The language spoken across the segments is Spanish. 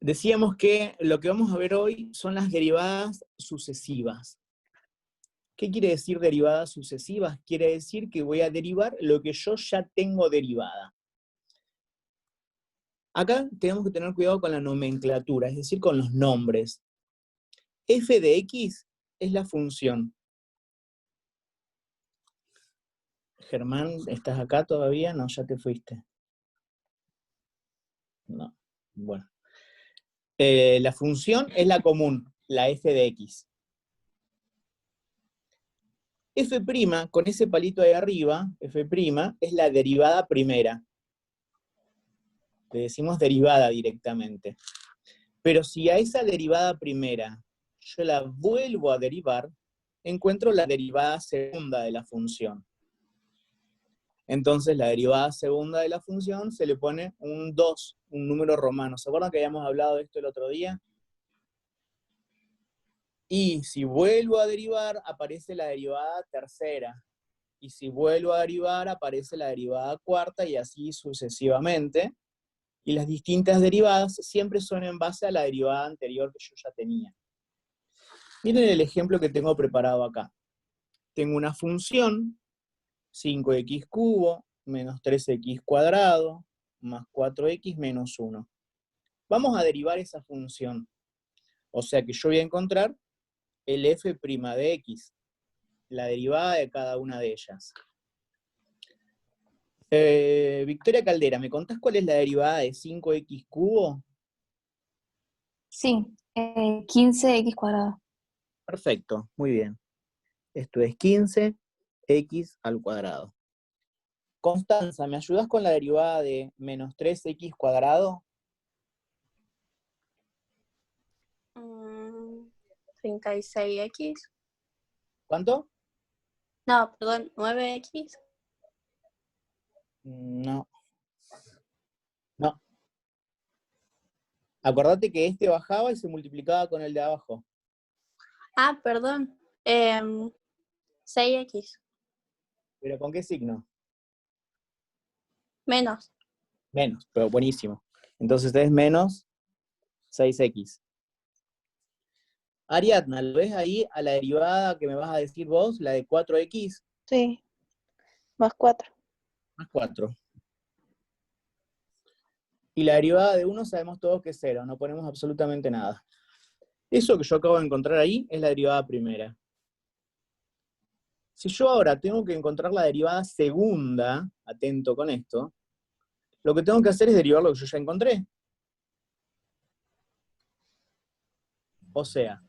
Decíamos que lo que vamos a ver hoy son las derivadas sucesivas. ¿Qué quiere decir derivadas sucesivas? Quiere decir que voy a derivar lo que yo ya tengo derivada. Acá tenemos que tener cuidado con la nomenclatura, es decir, con los nombres. F de X es la función. Germán, ¿estás acá todavía? No, ya te fuiste. No, bueno. La función es la común, la f de X. F', con ese palito ahí arriba, F', es la derivada primera. Le decimos derivada directamente. Pero si a esa derivada primera yo la vuelvo a derivar, encuentro la derivada segunda de la función. Entonces la derivada segunda de la función se le pone un 2, un número romano. ¿Se acuerdan que habíamos hablado de esto el otro día? Y si vuelvo a derivar, aparece la derivada tercera. Y si vuelvo a derivar, aparece la derivada cuarta, y así sucesivamente. Y las distintas derivadas siempre son en base a la derivada anterior que yo ya tenía. Miren el ejemplo que tengo preparado acá. Tengo una función, 5x cubo menos 3x cuadrado más 4x menos 1. Vamos a derivar esa función. O sea que yo voy a encontrar el f' de x, la derivada de cada una de ellas. Victoria Caldera, ¿me contás cuál es la derivada de 5x cubo? Sí, 15x cuadrado. Perfecto, muy bien. Esto es 15x al cuadrado. Constanza, ¿me ayudás con la derivada de menos 3x cuadrado? 36x. ¿Cuánto? No, perdón, 9x. No. No. Acordate que este bajaba y se multiplicaba con el de abajo. Ah, perdón. 6x. ¿Pero con qué signo? Menos. Menos, pero buenísimo. Entonces es menos 6x. Ariadna, ¿lo ves ahí a la derivada que me vas a decir vos, la de 4x? Sí, más 4. Más 4. Y la derivada de 1 sabemos todos que es 0, no ponemos absolutamente nada. Eso que yo acabo de encontrar ahí es la derivada primera. Si yo ahora tengo que encontrar la derivada segunda, atento con esto, lo que tengo que hacer es derivar lo que yo ya encontré. O sea,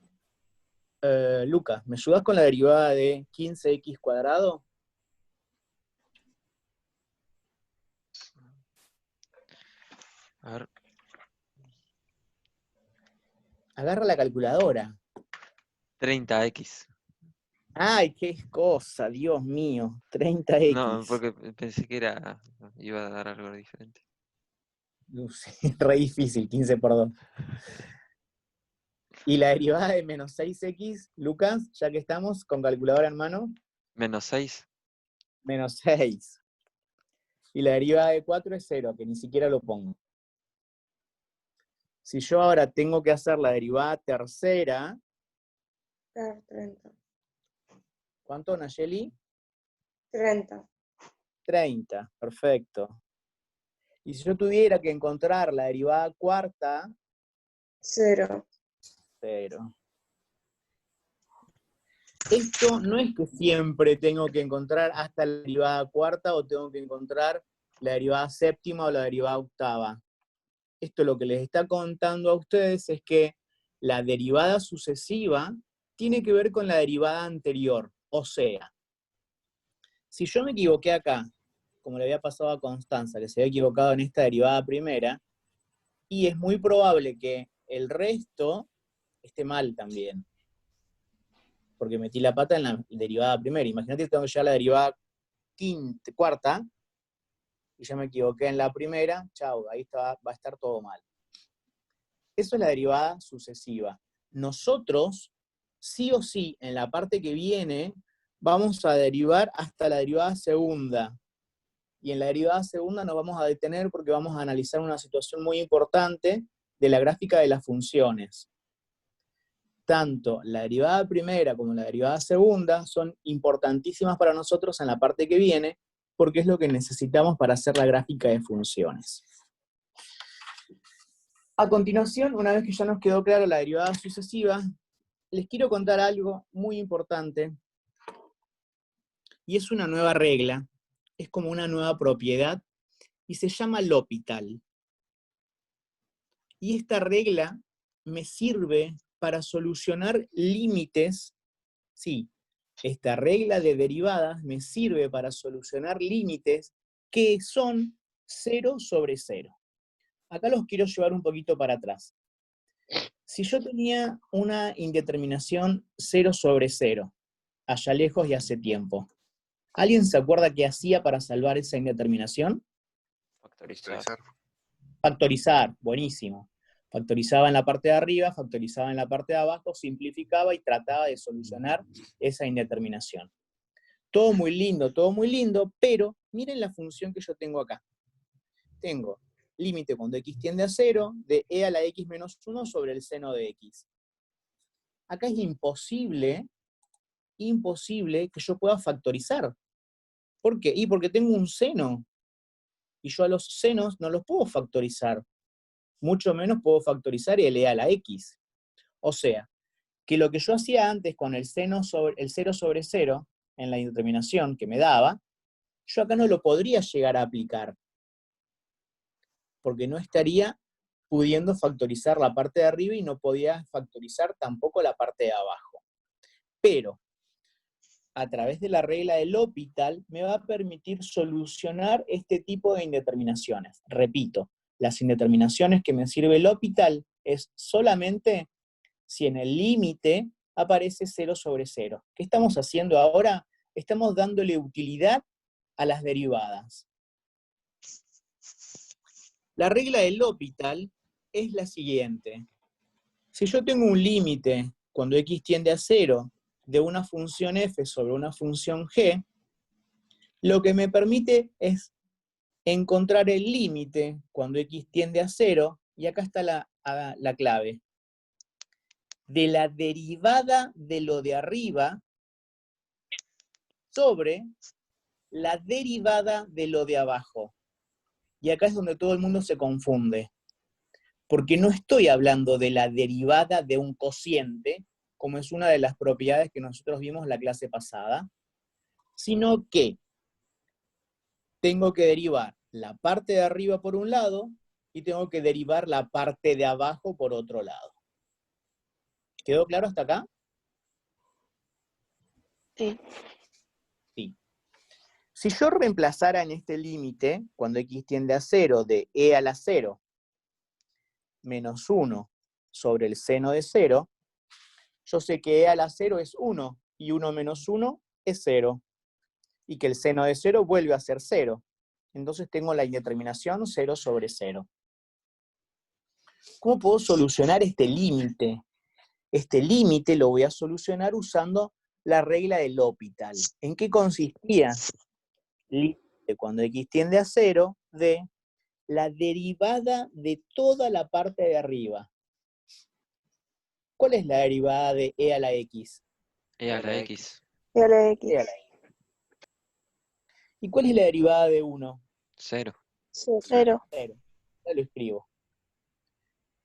Lucas, ¿me ayudas con la derivada de 15x cuadrado? A ver. Agarra la calculadora. 30x. Ay, qué cosa, Dios mío. 30x. No, porque pensé que iba a dar algo diferente. Re difícil, 15 por 2. Y la derivada de menos 6x, Lucas, ya que estamos con calculadora en mano. Menos 6. Menos 6. Y la derivada de 4 es 0, que ni siquiera lo pongo. Si yo ahora tengo que hacer la derivada tercera. 30. ¿Cuánto, Nayeli? 30. 30, perfecto. Y si yo tuviera que encontrar la derivada cuarta. 0. 0. Esto no es que siempre tengo que encontrar hasta la derivada cuarta o tengo que encontrar la derivada séptima o la derivada octava. Esto lo que les está contando a ustedes es que la derivada sucesiva tiene que ver con la derivada anterior. O sea, si yo me equivoqué acá, como le había pasado a Constanza, que se había equivocado en esta derivada primera, y es muy probable que el resto esté mal también, porque metí la pata en la derivada primera. Imagínate que tengo ya la derivada cuarta, y ya me equivoqué en la primera, chau, ahí va a estar todo mal. Eso es la derivada sucesiva. Nosotros, sí o sí, en la parte que viene, vamos a derivar hasta la derivada segunda. Y en la derivada segunda nos vamos a detener porque vamos a analizar una situación muy importante de la gráfica de las funciones. Tanto la derivada primera como la derivada segunda son importantísimas para nosotros en la parte que viene, porque es lo que necesitamos para hacer la gráfica de funciones. A continuación, una vez que ya nos quedó claro la derivada sucesiva, les quiero contar algo muy importante, y es una nueva regla, es como una nueva propiedad, y se llama L'Hopital. Y esta regla me sirve para solucionar límites, sí, esta regla de derivadas me sirve para solucionar límites que son 0 sobre 0. Acá los quiero llevar un poquito para atrás. Si yo tenía una indeterminación 0 sobre 0, allá lejos y hace tiempo, ¿alguien se acuerda qué hacía para salvar esa indeterminación? Factorizar. Factorizar, buenísimo. Factorizaba en la parte de arriba, factorizaba en la parte de abajo, simplificaba y trataba de solucionar esa indeterminación. Todo muy lindo, pero miren la función que yo tengo acá. Tengo límite cuando x tiende a 0 de e a la x menos 1 sobre el seno de x. Acá es imposible que yo pueda factorizar. ¿Por qué? Y porque tengo un seno. Y yo a los senos no los puedo factorizar. Mucho menos puedo factorizar el e a la x. O sea, que lo que yo hacía antes con el 0 sobre 0, en la indeterminación que me daba, yo acá no lo podría llegar a aplicar. Porque no estaría pudiendo factorizar la parte de arriba y no podía factorizar tampoco la parte de abajo. Pero, a través de la regla de L'Hopital, me va a permitir solucionar este tipo de indeterminaciones. Repito, las indeterminaciones que me sirve L'Hopital es solamente si en el límite aparece 0 sobre 0. ¿Qué estamos haciendo ahora? Estamos dándole utilidad a las derivadas. La regla de L'Hopital es la siguiente. Si yo tengo un límite cuando x tiende a 0 de una función f sobre una función g, lo que me permite es encontrar el límite cuando x tiende a 0, y acá está la clave, de la derivada de lo de arriba sobre la derivada de lo de abajo. Y acá es donde todo el mundo se confunde. Porque no estoy hablando de la derivada de un cociente, como es una de las propiedades que nosotros vimos en la clase pasada, sino que tengo que derivar la parte de arriba por un lado y tengo que derivar la parte de abajo por otro lado. ¿Quedó claro hasta acá? Sí. Sí. Si yo reemplazara en este límite, cuando x tiende a 0, de e a la 0, menos 1 sobre el seno de 0, yo sé que e a la 0 es 1, y 1 menos 1 es 0, y que el seno de 0 vuelve a ser 0. Entonces tengo la indeterminación 0 sobre 0. ¿Cómo puedo solucionar este límite? Este límite lo voy a solucionar usando la regla de L'Hopital. ¿En qué consistía? Límite cuando x tiende a 0 de la derivada de toda la parte de arriba. ¿Cuál es la derivada de e a la x? E a la X. Y a la X. E a la x. ¿Y cuál es la derivada de 1? 0. 0. 0. Ya lo escribo.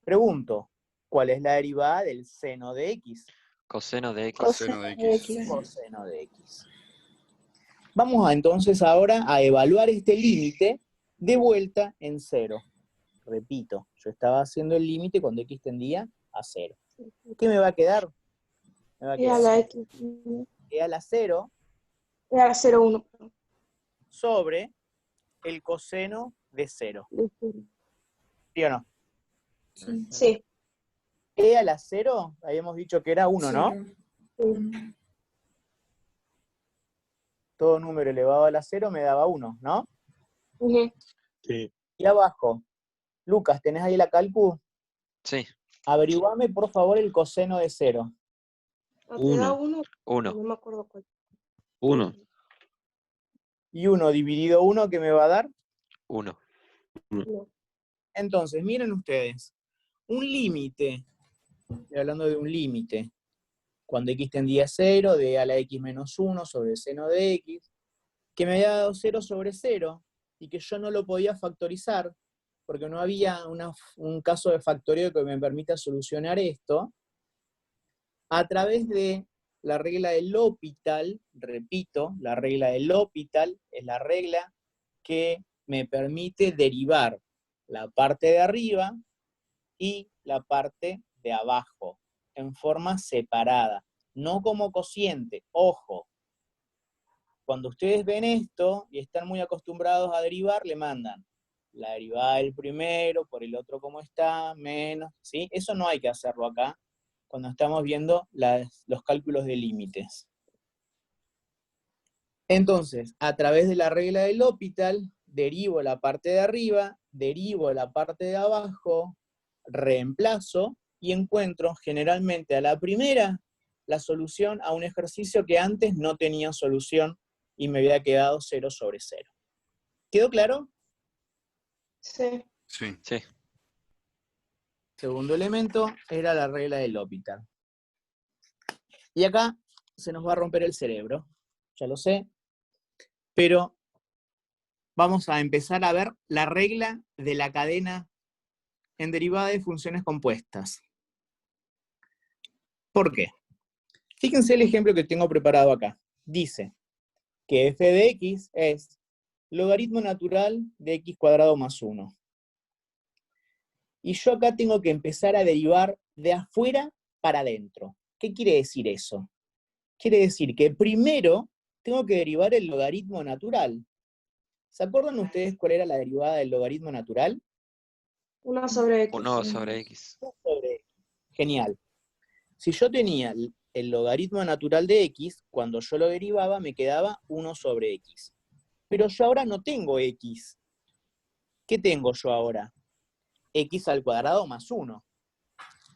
Pregunto, ¿cuál es la derivada del seno de x? Coseno de X. Coseno de X. Coseno de x. Vamos entonces ahora a evaluar este límite de vuelta en 0. Repito, yo estaba haciendo el límite cuando x tendía a 0. ¿Qué me va a quedar? Me va a Y a quedar la X. e a la 0 Y a la 0, 1. sobre el coseno de 0. ¿Sí o no? Sí. E a la 0, habíamos dicho que era 1, ¿no? Sí. Todo número elevado a la 0 me daba 1, ¿no? Ujú. Sí. Y abajo, Lucas, ¿tenés ahí la calcu? Sí. Averiguame, por favor, el coseno de 0. ¿Te da 1? 1. No me acuerdo cuál. 1. Y 1 dividido 1, ¿qué me va a dar? 1. No. Entonces, miren ustedes. un límite, estoy hablando de un límite, cuando x tendía a 0, de a la x menos 1 sobre seno de x, que me había dado 0 sobre 0, y que yo no lo podía factorizar, porque no había un caso de factoreo que me permita solucionar esto, a través de la regla de L'Hopital, repito, la regla de L'Hopital es la regla que me permite derivar la parte de arriba y la parte de abajo, en forma separada, no como cociente, ojo. Cuando ustedes ven esto y están muy acostumbrados a derivar, le mandan la derivada del primero, por el otro como está, menos, ¿sí? Eso no hay que hacerlo acá, cuando estamos viendo los cálculos de límites. Entonces, a través de la regla del L'Hopital, derivo la parte de arriba, derivo la parte de abajo, reemplazo, y encuentro generalmente a la primera la solución a un ejercicio que antes no tenía solución y me había quedado 0 sobre 0. ¿Quedó claro? Sí. Sí. Sí. Segundo elemento era la regla del L'Hopital. Y acá se nos va a romper el cerebro, ya lo sé, pero vamos a empezar a ver la regla de la cadena en derivada de funciones compuestas. ¿Por qué? Fíjense el ejemplo que tengo preparado acá. Dice que f de x es logaritmo natural de x cuadrado más 1. Y yo acá tengo que empezar a derivar de afuera para adentro. ¿Qué quiere decir eso? Quiere decir que primero tengo que derivar el logaritmo natural. ¿Se acuerdan ustedes cuál era la derivada del logaritmo natural? 1 sobre x. 1 sobre x. 1 sobre x. Genial. Si yo tenía el logaritmo natural de x, cuando yo lo derivaba me quedaba 1 sobre x. Pero yo ahora no tengo x. ¿Qué tengo yo ahora? X al cuadrado más 1.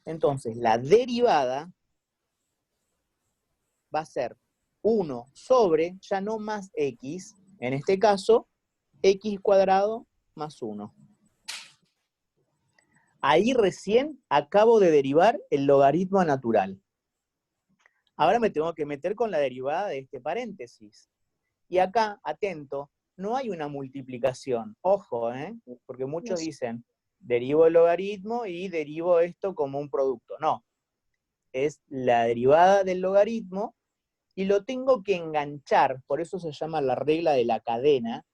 Entonces, la derivada va a ser 1 sobre, ya no más x, en este caso, x cuadrado más 1. Ahí recién acabo de derivar el logaritmo natural. Ahora me tengo que meter con la derivada de este paréntesis. Y acá, atento, no hay una multiplicación. Ojo, porque muchos dicen, derivo el logaritmo y derivo esto como un producto. No. Es la derivada del logaritmo y lo tengo que enganchar, por eso se llama la regla de la cadena,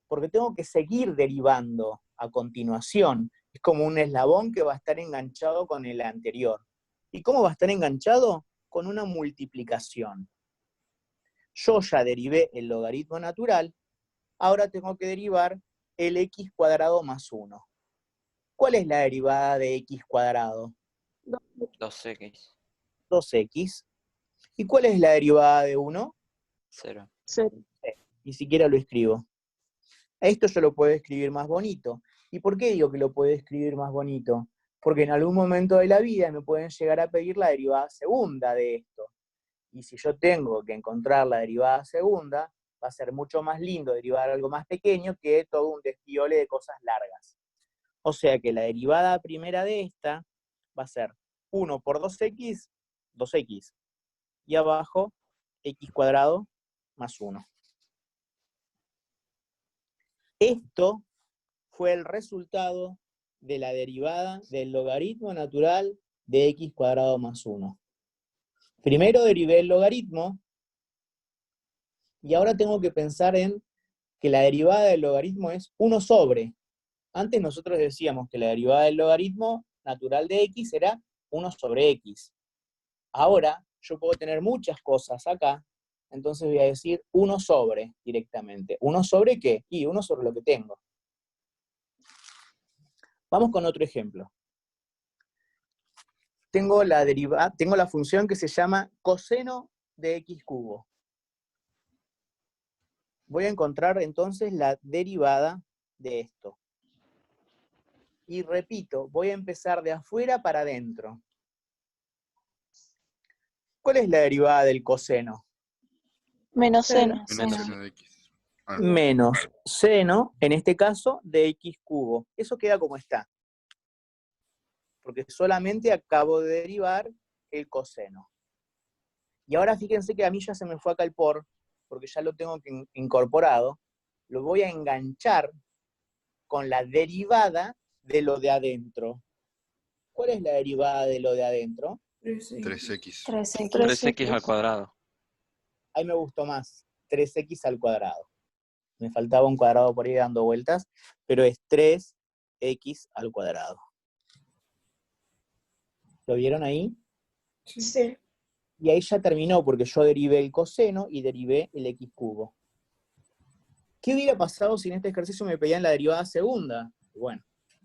porque tengo que seguir derivando a continuación. Es como un eslabón que va a estar enganchado con el anterior. ¿Y cómo va a estar enganchado? Con una multiplicación. Yo ya derivé el logaritmo natural, ahora tengo que derivar el x cuadrado más 1. ¿Cuál es la derivada de x cuadrado? 2x. 2x. ¿Y cuál es la derivada de 1? 0. Ni siquiera lo escribo. Esto yo lo puedo escribir más bonito. ¿Y por qué digo que lo puedo escribir más bonito? Porque en algún momento de la vida me pueden llegar a pedir la derivada segunda de esto. Y si yo tengo que encontrar la derivada segunda, va a ser mucho más lindo derivar algo más pequeño que todo un desfiole de cosas largas. O sea que la derivada primera de esta va a ser 1 por 2x, 2x. Y abajo, x cuadrado más 1. Esto fue el resultado de la derivada del logaritmo natural de x cuadrado más 1. Primero derivé el logaritmo, y ahora tengo que pensar en que la derivada del logaritmo es 1 sobre. Antes nosotros decíamos que la derivada del logaritmo natural de x era 1 sobre x. Ahora yo puedo tener muchas cosas acá, entonces voy a decir 1 sobre directamente. ¿1 sobre qué? Y 1 sobre lo que tengo. Vamos con otro ejemplo. Tengo la función que se llama coseno de x cubo. Voy a encontrar entonces la derivada de esto. Y repito, voy a empezar de afuera para adentro. ¿Cuál es la derivada del coseno? Menos Seno. seno. Menos Seno. seno de x. Menos seno, en este caso, de x cubo. Eso queda como está. porque solamente acabo de derivar el coseno. Y ahora fíjense que a mí ya se me fue acá el por, porque ya lo tengo incorporado, lo voy a enganchar con la derivada de lo de adentro. ¿Cuál es la derivada de lo de adentro? 3x. 3x. 3x al cuadrado. Ahí me gustó más, 3x al cuadrado. Me faltaba un cuadrado por ahí dando vueltas, pero es 3x al cuadrado. ¿Lo vieron ahí? Sí. Y ahí ya terminó, porque yo derivé el coseno y derivé el x cubo. ¿Qué hubiera pasado si en este ejercicio me pedían la derivada segunda? Bueno,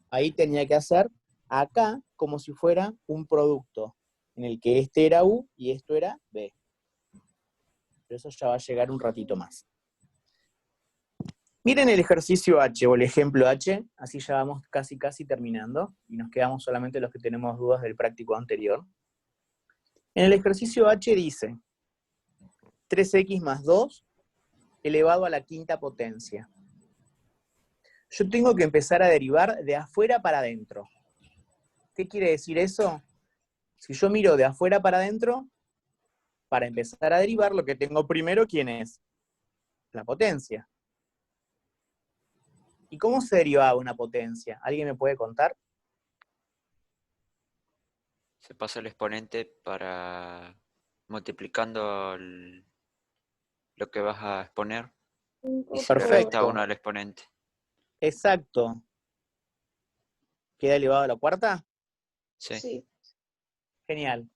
ahí tenía que hacer acá como si fuera un producto, en el que este era u y esto era b. Pero eso ya va a llegar un ratito más. Miren el ejercicio H o el ejemplo H, así ya vamos casi terminando, y nos quedamos solamente los que tenemos dudas del práctico anterior. En el ejercicio H dice 3x más 2 elevado a la quinta potencia. Yo tengo que empezar a derivar de afuera para adentro. ¿Qué quiere decir eso? Si yo miro de afuera para adentro, para empezar a derivar, lo que tengo primero, ¿quién es? La potencia. ¿Y cómo se derivaba una potencia? ¿Alguien me puede contar? Se pasa el exponente para multiplicando lo que vas a exponer y se le resta Perfecto. 1 al exponente. Exacto. ¿Queda elevado a la cuarta? Sí. Sí. Genial.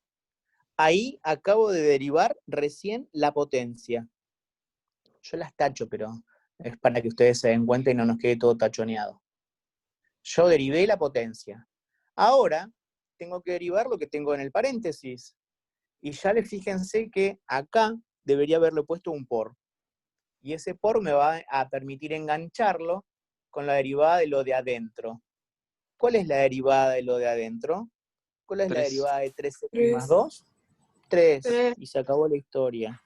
Ahí acabo de derivar recién la potencia. Yo las tacho, pero es para que ustedes se den cuenta y no nos quede todo tachoneado. Yo derivé la potencia. Ahora tengo que derivar lo que tengo en el paréntesis. Y ya fíjense que acá debería haberle puesto un por. Y ese por me va a permitir engancharlo con la derivada de lo de adentro. ¿Cuál es la derivada de lo de adentro? ¿Cuál es la 3. derivada de 3x más 2? 3. Tres. Y se acabó la historia.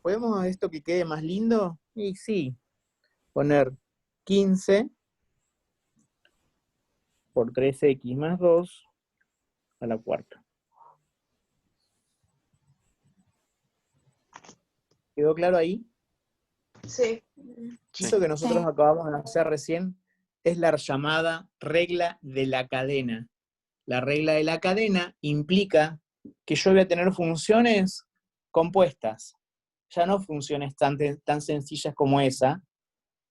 ¿Podemos esto que quede más lindo? Y sí. Poner 15 por 3x más 2 a la cuarta. ¿Quedó claro ahí? Sí. Sí. Eso que nosotros Sí. acabamos de hacer recién es la llamada regla de la cadena. La regla de la cadena implica que yo voy a tener funciones compuestas. Ya no funciones tan sencillas como esa,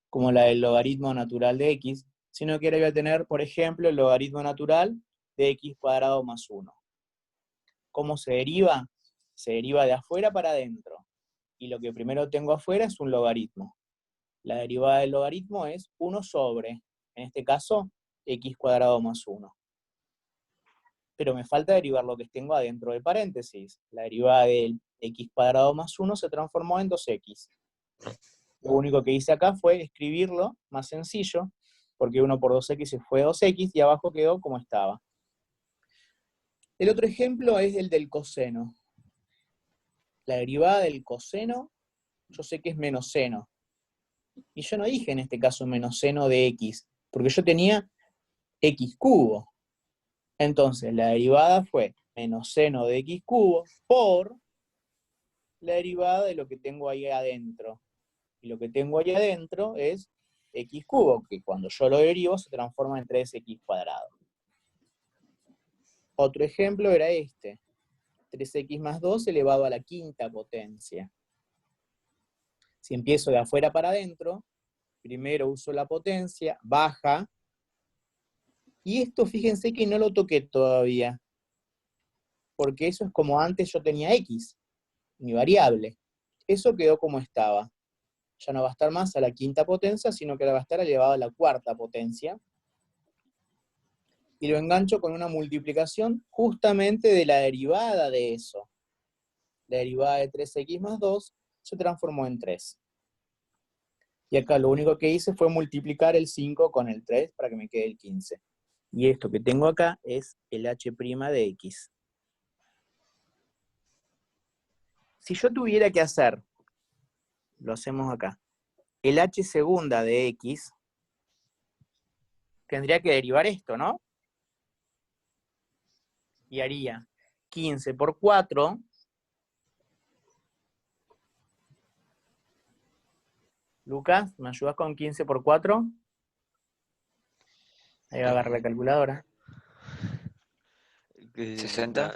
como la del logaritmo natural de x, sino que ahora voy a tener, por ejemplo, el logaritmo natural de x cuadrado más 1. ¿Cómo se deriva? Se deriva de afuera para adentro. Y lo que primero tengo afuera es un logaritmo. La derivada del logaritmo es 1 sobre, en este caso, x cuadrado más 1. Pero me falta derivar lo que tengo adentro del paréntesis. La derivada del x cuadrado más 1 se transformó en 2x. Lo único que hice acá fue escribirlo más sencillo, porque 1 por 2x se fue 2x, y abajo quedó como estaba. El otro ejemplo es el del coseno. La derivada del coseno, yo sé que es menos seno. Y yo no dije en este caso menos seno de x, porque yo tenía x cubo. Entonces la derivada fue menos seno de x cubo por la derivada de lo que tengo ahí adentro. Y lo que tengo ahí adentro es x cubo, que cuando yo lo derivo se transforma en 3x cuadrado. Otro ejemplo era este. 3x más 2 elevado a la quinta potencia. Si empiezo de afuera para adentro, primero uso la potencia, baja, y esto fíjense que no lo toqué todavía, porque eso es como antes yo tenía x, mi variable. Eso quedó como estaba. Ya no va a estar más a la quinta potencia, sino que va a estar elevado a la cuarta potencia. Y lo engancho con una multiplicación justamente de la derivada de eso. La derivada de 3x más 2 se transformó en 3. Y acá lo único que hice fue multiplicar el 5 con el 3 para que me quede el 15. Y esto que tengo acá es el h' de x. Si yo tuviera que hacer, lo hacemos acá, el h segunda de x, tendría que derivar esto, ¿no? y haría 15 por 4. Lucas, ¿me ayudas con 15 por 4? Ahí va a agarrar la calculadora. 60.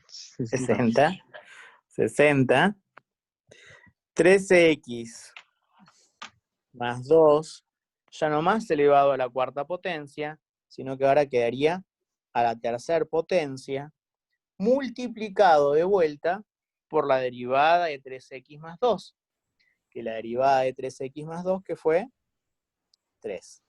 60. 60. 13x más 2, ya no más elevado a la cuarta potencia, sino que ahora quedaría a la tercera potencia, multiplicado de vuelta por la derivada de 3x más 2, que la derivada de 3x más 2, que fue 3.